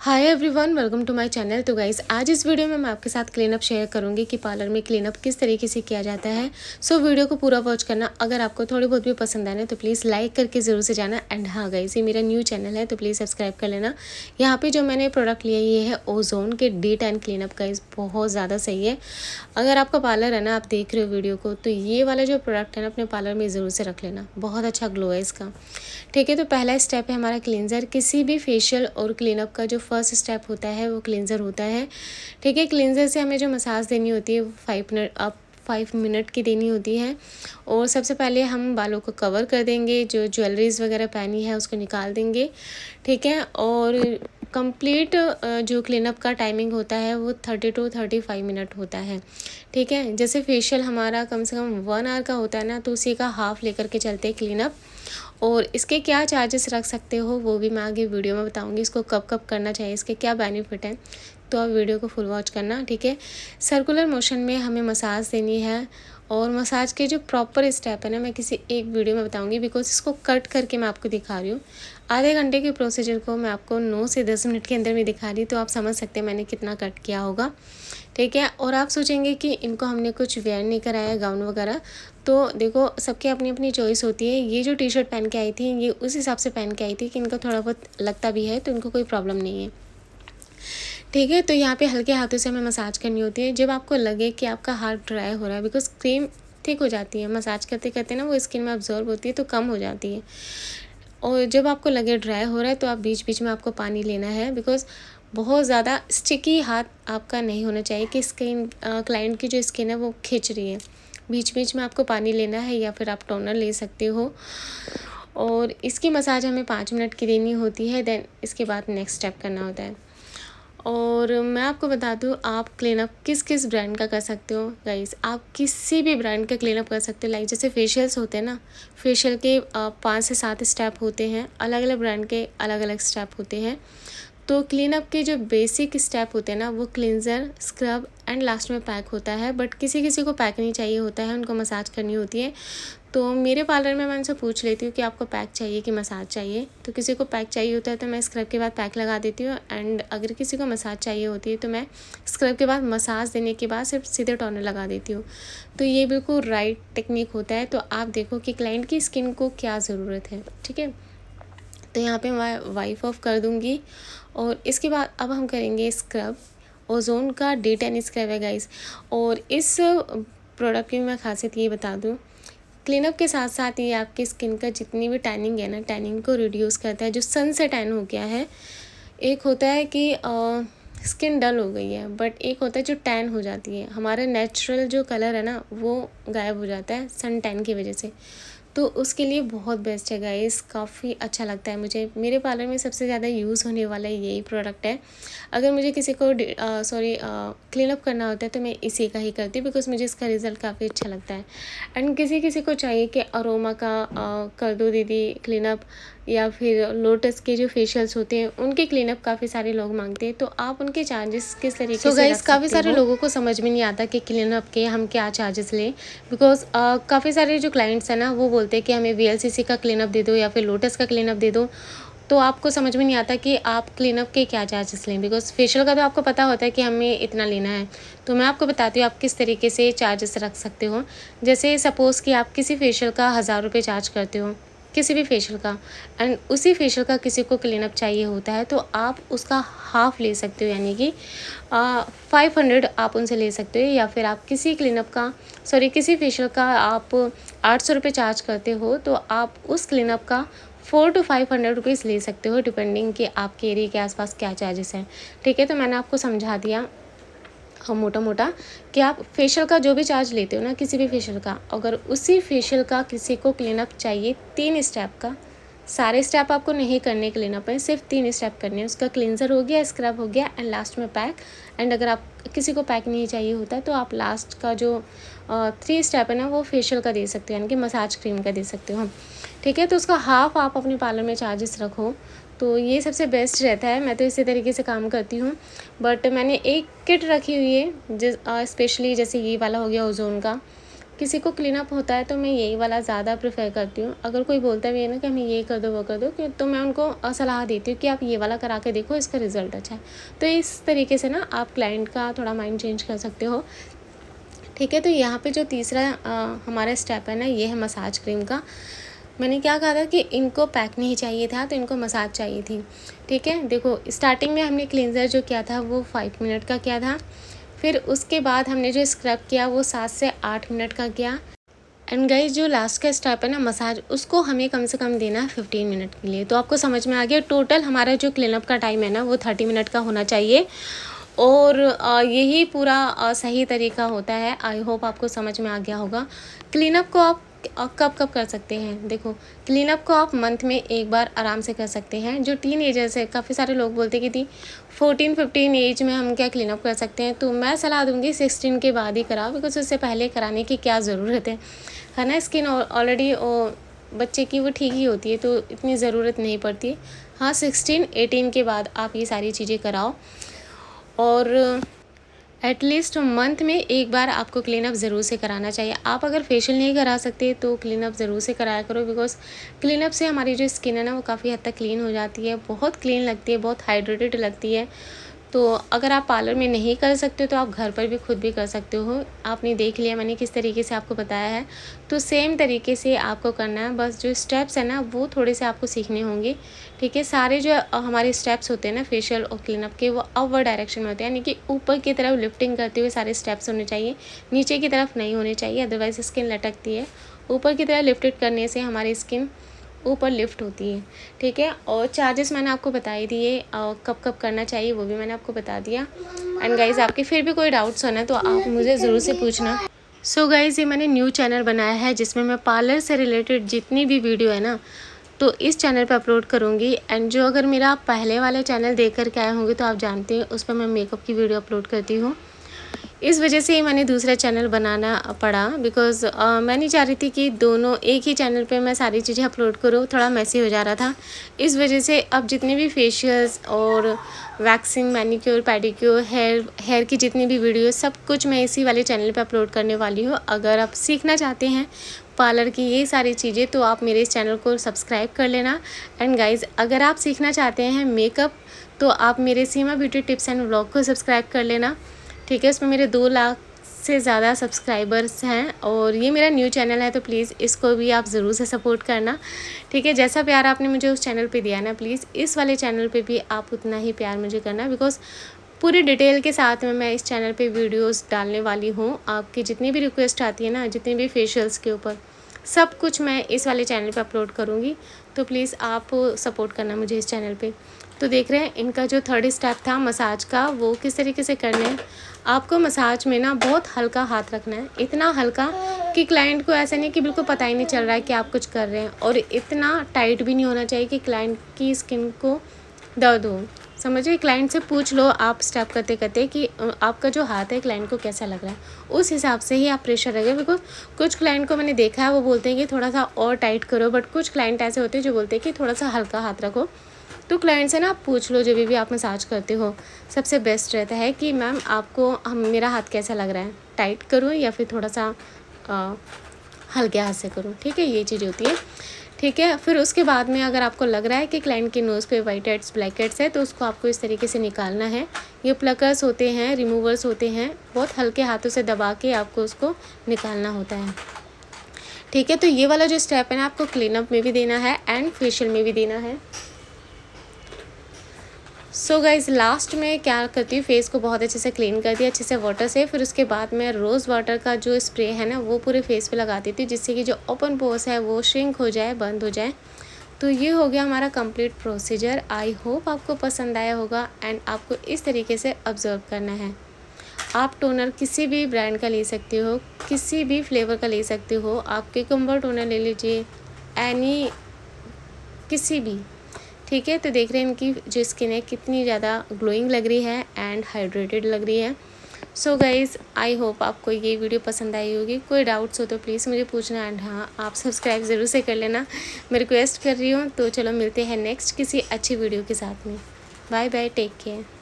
Hi everyone, welcome to my channel. तो guys, आज इस वीडियो में मैं आपके साथ क्लीनअप शेयर करूंगी कि पार्लर में क्लीनअप किस तरीके से किया जाता है। सो वीडियो को पूरा वॉच करना। अगर आपको थोड़ी बहुत भी पसंद आना है तो प्लीज़ लाइक करके ज़रूर से जाना। एंड हाँ गाइस, ये मेरा न्यू चैनल है तो प्लीज़ सब्सक्राइब कर लेना। यहाँ पे जो मैंने प्रोडक्ट लिया ये है ओजोन के D10 क्लीनअप। गाइस बहुत ज़्यादा सही है। अगर आपका पार्लर है ना, आप देख रहे हो वीडियो को, तो ये वाला जो प्रोडक्ट है ना अपने पार्लर में ज़रूर से रख लेना। बहुत अच्छा ग्लो है इसका। ठीक है, तो पहला स्टेप है हमारा क्लींजर। किसी भी फेशियल और क्लीनअप का जो फर्स्ट स्टेप होता है वो क्लींजर होता है। ठीक है, क्लींजर से हमें जो मसाज देनी होती है वो 5 मिनट की देनी होती है। और सबसे पहले हम बालों को कवर कर देंगे, जो ज्वेलरीज वगैरह पहनी है उसको निकाल देंगे। ठीक है, और कंप्लीट जो क्लीनअप का टाइमिंग होता है वो 30 to 35 मिनट होता है। ठीक है, जैसे फेशियल हमारा कम से कम 1 आवर का होता है ना, तो उसी का हाफ लेकर के चलते हैं क्लीनअप। और इसके क्या चार्जेस रख सकते हो वो भी मैं आगे वीडियो में बताऊंगी। इसको कब कब करना चाहिए, इसके क्या बेनिफिट हैं, तो आप वीडियो को फुल वॉच करना। ठीक है, सर्कुलर मोशन में हमें मसाज देनी है। और मसाज के जो प्रॉपर स्टेप है ना, मैं किसी एक वीडियो में बताऊंगी, बिकॉज इसको कट करके मैं आपको दिखा रही हूँ। आधे घंटे के प्रोसीजर को मैं आपको 9 से 10 मिनट के अंदर में दिखा रही, तो आप समझ सकते हैं मैंने कितना कट किया होगा। ठीक है, और आप सोचेंगे कि इनको हमने कुछ वेयर नहीं कराया गाउन वगैरह, तो देखो सबकी अपनी अपनी चॉइस होती है। ये जो टी शर्ट पहन के आई थी ये उस हिसाब से पहन के आई थी कि इनको थोड़ा बहुत लगता भी है, तो इनको कोई प्रॉब्लम नहीं है। ठीक है, तो यहाँ पे हल्के हाथों से हमें मसाज करनी होती है। जब आपको लगे कि आपका हाथ ड्राई हो रहा है, बिकॉज क्रीम थिक हो जाती है मसाज करते करते ना, वो स्किन में अब्जॉर्ब होती है तो कम हो जाती है। और जब आपको लगे ड्राई हो रहा है तो आप बीच बीच में आपको पानी लेना है, बिकॉज बहुत ज़्यादा स्टिकी हाथ आपका नहीं होना चाहिए कि स्किन क्लाइंट की जो स्किन है वो खिंच रही है। बीच बीच में आपको पानी लेना है, या फिर आप टोनर ले सकते हो। और इसकी मसाज हमें 5 मिनट की देनी होती है। देन इसके बाद नेक्स्ट स्टेप करना होता है। और मैं आपको बता दूँ, आप क्लीनअप किस किस ब्रांड का कर सकते हो। गाइस, आप किसी भी ब्रांड का क्लीनअप कर सकते हो। लाइक जैसे फेशियल्स होते हैं ना, फेशियल के 5 से 7 स्टेप होते हैं। अलग अलग ब्रांड के अलग अलग स्टेप होते हैं। तो क्लीनअप के जो बेसिक स्टेप होते हैं ना, वो क्लींजर, स्क्रब एंड लास्ट में पैक होता है। बट किसी किसी को पैक नहीं चाहिए होता है, उनको मसाज करनी होती है। तो मेरे पार्लर में मैं उनसे पूछ लेती हूँ कि आपको पैक चाहिए कि मसाज चाहिए। तो किसी को पैक चाहिए होता है तो मैं स्क्रब के बाद पैक लगा देती हूँ। एंड अगर किसी को मसाज चाहिए होती है तो मैं स्क्रब के बाद मसाज देने के बाद सिर्फ सीधे टोनर लगा देती हूँ। तो ये बिल्कुल राइट टेक्निक होता है। तो आप देखो कि क्लाइंट की स्किन को क्या ज़रूरत है। ठीक है, तो यहाँ पे मैं वाइप ऑफ कर दूँगी। और इसके बाद अब हम करेंगे स्क्रब। ओजोन का D10 स्क्रब है गाइस। और इस प्रोडक्ट की मैं खासियत ये बता दूँ, क्लीनअप के साथ साथ ये आपकी स्किन का जितनी भी टैनिंग है ना, टैनिंग को रिड्यूस करता है। जो सन से टैन हो गया है, एक होता है कि स्किन डल हो गई है, बट एक होता है जो टैन हो जाती है। हमारा नेचुरल जो कलर है ना वो गायब हो जाता है सन टैन की वजह से। तो उसके लिए बहुत बेस्ट है गाइस, काफ़ी अच्छा लगता है मुझे। मेरे पार्लर में सबसे ज़्यादा यूज़ होने वाला यही प्रोडक्ट है। अगर मुझे किसी को क्लीनअप करना होता है तो मैं इसी का ही करती हूँ, बिकॉज मुझे इसका रिज़ल्ट काफ़ी अच्छा लगता है। एंड किसी किसी को चाहिए कि अरोमा का कर दो दीदी क्लीनअप, या फिर लोटस के जो फेशियल्स होते हैं उनके क्लीनअप काफ़ी सारे लोग मांगते हैं। तो आप उनके चार्जेस किस तरीके से गाइस, काफ़ी सारे लोगों को समझ में नहीं आता कि क्लीनअप के हम क्या चार्जेस लें। बिकॉज काफ़ी सारे जो क्लाइंट्स हैं ना वो बोलते हैं कि हमें VLCC का क्लीनअप दे दो या फिर लोटस का क्लीनअप दे दो। तो आपको समझ में नहीं आता कि आप क्लीनअप के क्या चार्जेस लें। बिकॉज फेशियल का तो आपको पता होता है कि हमें इतना लेना है। तो मैं आपको बताती हूँ आप किस तरीके से चार्जेस रख सकते हो। जैसे सपोज़ कि आप किसी फेशियल का 1000 रुपये चार्ज करते हो, किसी भी फेशियल का, एंड उसी फेशियल का किसी को क्लीनअप चाहिए होता है, तो आप उसका हाफ़ ले सकते हो, यानी कि 500 आप उनसे ले सकते हो। या फिर आप किसी किसी फेशियल का आप 800 रुपये चार्ज करते हो, तो आप उस क्लीनअप का 400 to 500 रुपीज़ ले सकते हो, डिपेंडिंग कि आपके एरिया के आसपास क्या चार्जेस हैं। ठीक है, तो मैंने आपको समझा दिया मोटा मोटा कि आप फेशियल का जो भी चार्ज लेते हो ना, किसी भी फेशियल का, अगर उसी फेशियल का किसी को क्लीनअप चाहिए 3 स्टेप का, सारे स्टेप आपको नहीं करने क्लीनअप है, सिर्फ 3 स्टेप करने हैं। उसका क्लींजर हो गया, स्क्रब हो गया एंड लास्ट में पैक। एंड अगर आप किसी को पैक नहीं चाहिए होता तो आप लास्ट का जो 3 स्टेप है ना वो फेशियल का दे सकते हो, यानी कि मसाज क्रीम का दे सकते हो हम। ठीक है, तो उसका हाफ आप अपने पार्लर में चार्जेस रखो, तो ये सबसे बेस्ट रहता है। मैं तो इसी तरीके से काम करती हूँ। बट मैंने एक किट रखी हुई है जिस स्पेशली, जैसे ये वाला हो गया ओजोन का, किसी को क्लीन अप होता है तो मैं यही वाला ज़्यादा प्रेफर करती हूँ। अगर कोई बोलता भी है ना कि हमें ये कर दो वो कर दो, तो मैं उनको सलाह देती हूँ कि आप ये वाला करा के देखो, इसका रिज़ल्ट अच्छा है। तो इस तरीके से ना आप क्लाइंट का थोड़ा माइंड चेंज कर सकते हो। ठीक है, तो यहाँ पे जो तीसरा हमारा स्टेप है ना, ये है मसाज क्रीम का। मैंने क्या कहा था कि इनको पैक नहीं चाहिए था, तो इनको मसाज चाहिए थी। ठीक है, देखो स्टार्टिंग में हमने क्लींजर जो किया था वो 5 मिनट का किया था। फिर उसके बाद हमने जो स्क्रब किया वो 7 से 8 मिनट का किया। एंड गाइस जो लास्ट का स्टेप है ना मसाज, उसको हमें कम से कम देना है 15 मिनट के लिए। तो आपको समझ में आ गया, टोटल हमारा जो क्लीनअप का टाइम है ना वो 30 मिनट का होना चाहिए। और यही पूरा सही तरीका होता है। आई होप आपको समझ में आ गया होगा। क्लीनअप को आप कब कब कर सकते हैं? देखो, क्लीनअप को आप मंथ में एक बार आराम से कर सकते हैं। जो टीनेजर्स है, काफ़ी सारे लोग बोलते हैं कि 14-15 एज में हम क्या क्लीनअप कर सकते हैं, तो मैं सलाह दूंगी 16 के बाद ही कराओ, बिकॉज उससे पहले कराने की क्या ज़रूरत है ना। स्किन ऑलरेडी बच्चे की वो ठीक ही होती है, तो इतनी ज़रूरत नहीं पड़ती। हाँ, 16-18 के बाद आप ये सारी चीज़ें कराओ। और एटलीस्ट मंथ में एक बार आपको क्लीनअप ज़रूर से कराना चाहिए। आप अगर फेशियल नहीं करा सकते तो क्लीनअप ज़रूर से कराया करो, बिकॉज क्लीनअप से हमारी जो स्किन है ना वो काफ़ी हद तक क्लीन हो जाती है, बहुत क्लीन लगती है, बहुत हाइड्रेटेड लगती है। तो अगर आप पार्लर में नहीं कर सकते तो आप घर पर भी खुद भी कर सकते हो। आपने देख लिया मैंने किस तरीके से आपको बताया है, तो सेम तरीके से आपको करना है। बस जो स्टेप्स है ना वो थोड़े से आपको सीखने होंगे। ठीक है, सारे जो हमारे स्टेप्स होते हैं ना फेशियल और क्लीनअप के, वो अपवर्ड डायरेक्शन में होते हैं, यानी कि ऊपर की तरफ लिफ्टिंग करते हुए सारे स्टेप्स होने चाहिए, नीचे की तरफ नहीं होने चाहिए, अदरवाइज स्किन लटकती है। ऊपर की तरफ लिफ्टेड करने से हमारी स्किन ऊपर लिफ्ट होती है। ठीक है, और चार्जेस मैंने आपको बता ही दिए, कब कब करना चाहिए वो भी मैंने आपको बता दिया। एंड गाइज आपके फिर भी कोई डाउट्स हो ना तो आप मुझे ज़रूर से पूछना। सो गाइज ये मैंने न्यू चैनल बनाया है जिसमें मैं पार्लर से रिलेटेड जितनी भी वीडियो है ना तो इस चैनल पर अपलोड करूँगी। एंड जो अगर मेरा पहले वाले चैनल देख कर के आए होंगे तो आप जानते हैं उस पर मैं मेकअप की वीडियो अपलोड करती हूँ। इस वजह से ही मैंने दूसरा चैनल बनाना पड़ा, बिकॉज़ मैं नहीं चाह रही थी कि दोनों एक ही चैनल पे मैं सारी चीज़ें अपलोड करूँ, थोड़ा मैसी हो जा रहा था। इस वजह से अब जितने भी फेशियल्स और वैक्सिंग, मैनिक्योर, पेडिक्योर, हेयर की जितनी भी वीडियो, सब कुछ मैं इसी वाले चैनल पे अपलोड करने वाली हूँ। अगर आप सीखना चाहते हैं पार्लर की ये सारी चीज़ें तो आप मेरे इस चैनल को सब्सक्राइब कर लेना। एंड गाइज़ अगर आप सीखना चाहते हैं मेकअप तो आप मेरे सीमा ब्यूटी टिप्स एंड व्लॉग को सब्सक्राइब कर लेना। ठीक है, उसमें मेरे 2 लाख से ज़्यादा सब्सक्राइबर्स हैं और ये मेरा न्यू चैनल है, तो प्लीज़ इसको भी आप ज़रूर से सपोर्ट करना। ठीक है, जैसा प्यार आपने मुझे उस चैनल पे दिया ना, प्लीज़ इस वाले चैनल पे भी आप उतना ही प्यार मुझे करना, बिकॉज़ पूरी डिटेल के साथ में मैं इस चैनल पे वीडियोस डालने वाली हूँ। आपकी जितनी भी रिक्वेस्ट आती है ना, जितनी भी फेशियल्स के ऊपर, सब कुछ मैं इस वाले चैनल पे अपलोड करूँगी, तो प्लीज़ आप सपोर्ट करना मुझे इस चैनल पे। तो देख रहे हैं इनका जो थर्ड स्टेप था मसाज का, वो किस तरीके से करना है। आपको मसाज में ना बहुत हल्का हाथ रखना है, इतना हल्का कि क्लाइंट को ऐसा नहीं कि बिल्कुल पता ही नहीं चल रहा है कि आप कुछ कर रहे हैं, और इतना टाइट भी नहीं होना चाहिए कि क्लाइंट की स्किन को दर्द हो। समझिए, क्लाइंट से पूछ लो आप स्टेप करते करते कि आपका जो हाथ है क्लाइंट को कैसा लग रहा है, उस हिसाब से ही आप प्रेशर रखें। बिकॉज कुछ क्लाइंट को मैंने देखा है वो बोलते हैं कि थोड़ा सा और टाइट करो, बट कुछ क्लाइंट ऐसे होते हैं जो बोलते हैं कि थोड़ा सा हल्का हाथ रखो। तो क्लाइंट से ना आप पूछ लो, जब भी आप मसाज करते हो सबसे बेस्ट रहता है कि मैम आपको मेरा हाथ कैसा लग रहा है, टाइट करूँ या फिर थोड़ा सा हल्के हाथ से करूँ। ठीक है, ये चीज़ होती है। ठीक है, फिर उसके बाद में अगर आपको लग रहा है कि क्लाइंट के नोज़ पे वाइट हेड्स, ब्लैक हेड्स है, तो उसको आपको इस तरीके से निकालना है। ये प्लकर्स होते हैं, रिमूवर्स होते हैं, बहुत हल्के हाथों से दबा के आपको उसको निकालना होता है। ठीक है, तो ये वाला जो स्टेप है ना आपको क्लीनअप में भी देना है एंड फेशियल में भी देना है। सो गाइज लास्ट में क्या करती हूँ, फेस को बहुत अच्छे से क्लीन कर दिया अच्छे से वाटर से, फिर उसके बाद मैं रोज़ वाटर का जो स्प्रे है ना वो पूरे फेस पे लगा देती हूँ, जिससे कि जो ओपन पोर्स है वो श्रिंक हो जाए, बंद हो जाए। तो ये हो गया हमारा कंप्लीट प्रोसीजर। आई होप आपको पसंद आया होगा एंड आपको इस तरीके से ऑब्जर्व करना है। आप टोनर किसी भी ब्रांड का ले सकते हो, किसी भी फ्लेवर का ले सकते हो। आप क्यूकम्बर टोनर ले लीजिए, एनी किसी भी। ठीक है, तो देख रहे हैं इनकी जो स्किन है कितनी ज़्यादा ग्लोइंग लग रही है एंड हाइड्रेटेड लग रही है। सो गाइज़ आई होप आपको ये वीडियो पसंद आई होगी। कोई डाउट्स हो तो प्लीज़ मुझे पूछना एंड हाँ आप सब्सक्राइब ज़रूर से कर लेना, मैं रिक्वेस्ट कर रही हूँ। तो चलो मिलते हैं नेक्स्ट किसी अच्छी वीडियो के साथ में। Bye bye, take care.